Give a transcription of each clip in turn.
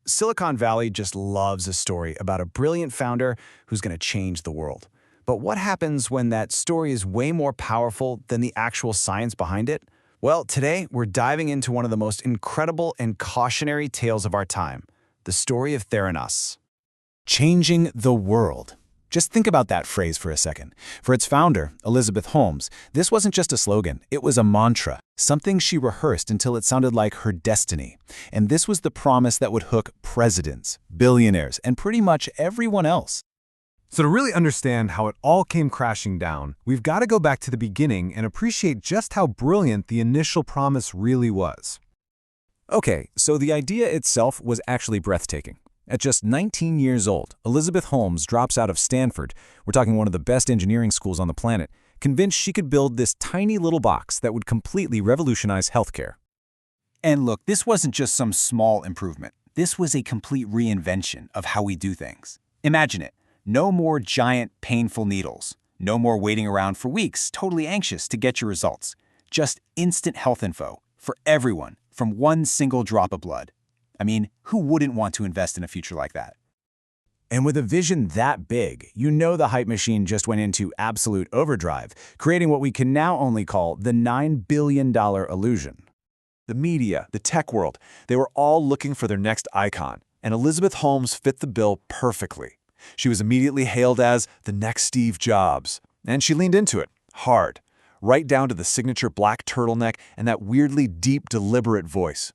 Silicon Valley just loves a story about a brilliant founder who's going to change the world. But what happens when that story is way more powerful than the actual science behind it? Well, today we're diving into one of the most incredible and cautionary tales of our time, the story of Theranos. Changing the world. Just think about that phrase for a second. For its founder, Elizabeth Holmes, this wasn't just a slogan, it was a mantra, something she rehearsed until it sounded like her destiny. And this was the promise that would hook presidents, billionaires, and pretty much everyone else. So to really understand how it all came crashing down, we've got to go back to the beginning and appreciate just how brilliant the initial promise really was. Okay, so the idea itself was actually breathtaking. At just 19 years old, Elizabeth Holmes drops out of Stanford, we're talking one of the best engineering schools on the planet, convinced she could build this tiny little box that would completely revolutionize healthcare. And look, this wasn't just some small improvement. This was a complete reinvention of how we do things. Imagine it. No more giant, painful needles. No more waiting around for weeks, totally anxious to get your results. Just instant health info for everyone from one single drop of blood. I mean, who wouldn't want to invest in a future like that? And with a vision that big, the hype machine just went into absolute overdrive, creating what we can now only call the $9 billion illusion. The media, the tech world, they were all looking for their next icon, and Elizabeth Holmes fit the bill perfectly. She was immediately hailed as the next Steve Jobs, and she leaned into it, hard, right down to the signature black turtleneck and that weirdly deep, deliberate voice.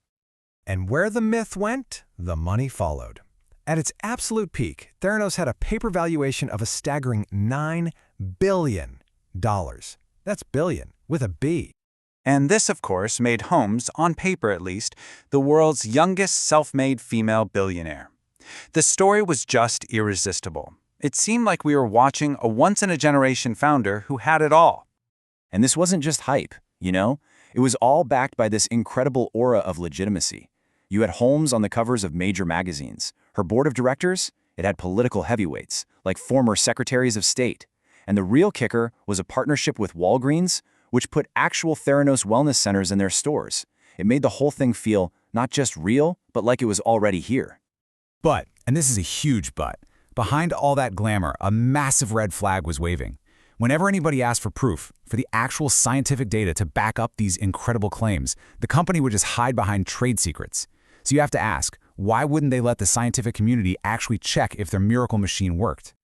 And where the myth went, the money followed. At its absolute peak, Theranos had a paper valuation of a staggering $9 billion. That's billion, with a B. And this, of course, made Holmes, on paper at least, the world's youngest self-made female billionaire. The story was just irresistible. It seemed like we were watching a once-in-a-generation founder who had it all. And this wasn't just hype, It was all backed by this incredible aura of legitimacy. You had Holmes on the covers of major magazines. Her board of directors, it had political heavyweights, like former secretaries of state. And the real kicker was a partnership with Walgreens, which put actual Theranos wellness centers in their stores. It made the whole thing feel not just real, but like it was already here. But, and this is a huge but, behind all that glamour, a massive red flag was waving. Whenever anybody asked for proof, for the actual scientific data to back up these incredible claims, the company would just hide behind trade secrets. So you have to ask, why wouldn't they let the scientific community actually check if their miracle machine worked?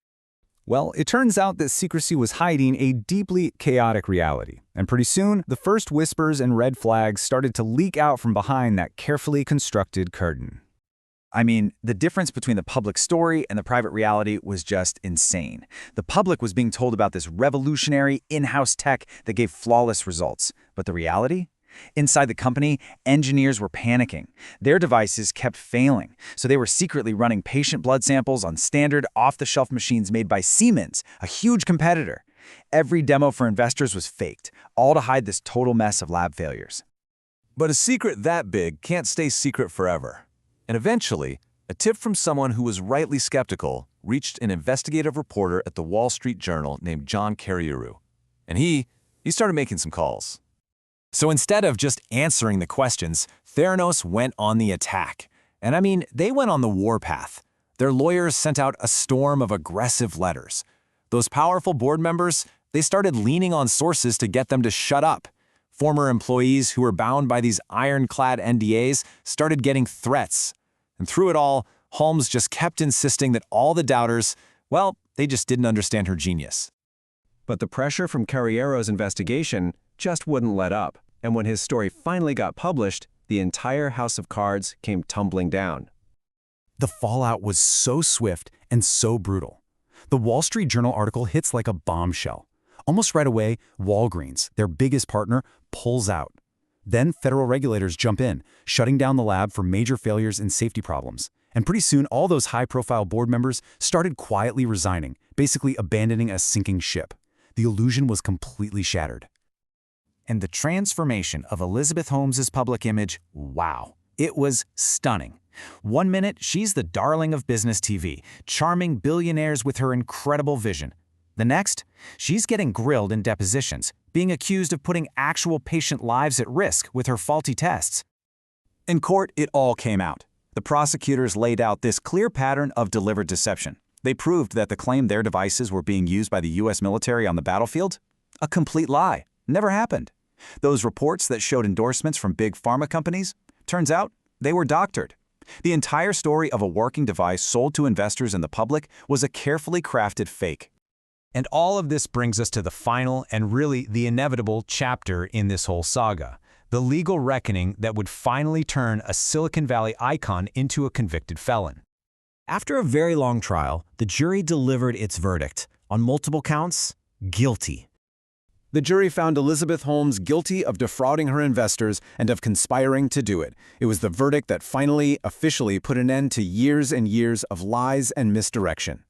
Well, it turns out that secrecy was hiding a deeply chaotic reality. And pretty soon, the first whispers and red flags started to leak out from behind that carefully constructed curtain. I mean, the difference between the public story and the private reality was just insane. The public was being told about this revolutionary in-house tech that gave flawless results. But the reality? Inside the company, engineers were panicking. Their devices kept failing, so they were secretly running patient blood samples on standard, off-the-shelf machines made by Siemens, a huge competitor. Every demo for investors was faked, all to hide this total mess of lab failures. But a secret that big can't stay secret forever. And eventually, a tip from someone who was rightly skeptical reached an investigative reporter at the Wall Street Journal named John Carreyrou. And he started making some calls. So instead of just answering the questions, Theranos went on the attack. And I mean, they went on the warpath. Their lawyers sent out a storm of aggressive letters. Those powerful board members, they started leaning on sources to get them to shut up. Former employees who were bound by these ironclad NDAs started getting threats. And through it all, Holmes just kept insisting that all the doubters, well, they just didn't understand her genius. But the pressure from Carreiro's investigation just wouldn't let up, and when his story finally got published, the entire house of cards came tumbling down. The fallout was so swift and so brutal. The Wall Street Journal article hits like a bombshell. Almost right away, Walgreens, their biggest partner, pulls out. Then federal regulators jump in, shutting down the lab for major failures and safety problems. And pretty soon, all those high-profile board members started quietly resigning, basically abandoning a sinking ship. The illusion was completely shattered. And the transformation of Elizabeth Holmes's public image, wow, it was stunning. One minute, she's the darling of business TV, charming billionaires with her incredible vision. The next, she's getting grilled in depositions, being accused of putting actual patient lives at risk with her faulty tests. In court, it all came out. The prosecutors laid out this clear pattern of delivered deception. They proved that the claim their devices were being used by the U.S. military on the battlefield? A complete lie. Never happened. Those reports that showed endorsements from big pharma companies? Turns out, they were doctored. The entire story of a working device sold to investors and the public was a carefully crafted fake. And all of this brings us to the final and really the inevitable chapter in this whole saga, the legal reckoning that would finally turn a Silicon Valley icon into a convicted felon. After a very long trial, the jury delivered its verdict. On multiple counts, guilty. The jury found Elizabeth Holmes guilty of defrauding her investors and of conspiring to do it. It was the verdict that finally, officially put an end to years and years of lies and misdirection.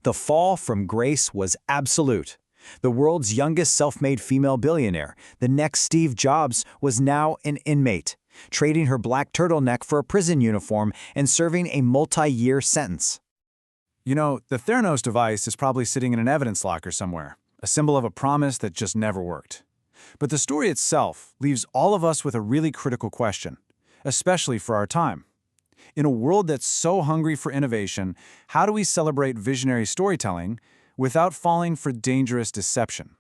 The fall from grace was absolute. The world's youngest self-made female billionaire, the next Steve Jobs, was now an inmate, trading her black turtleneck for a prison uniform and serving a multi-year sentence. You know, the Theranos device is probably sitting in an evidence locker somewhere, a symbol of a promise that just never worked. But the story itself leaves all of us with a really critical question, especially for our time. In a world that's so hungry for innovation, how do we celebrate visionary storytelling without falling for dangerous deception?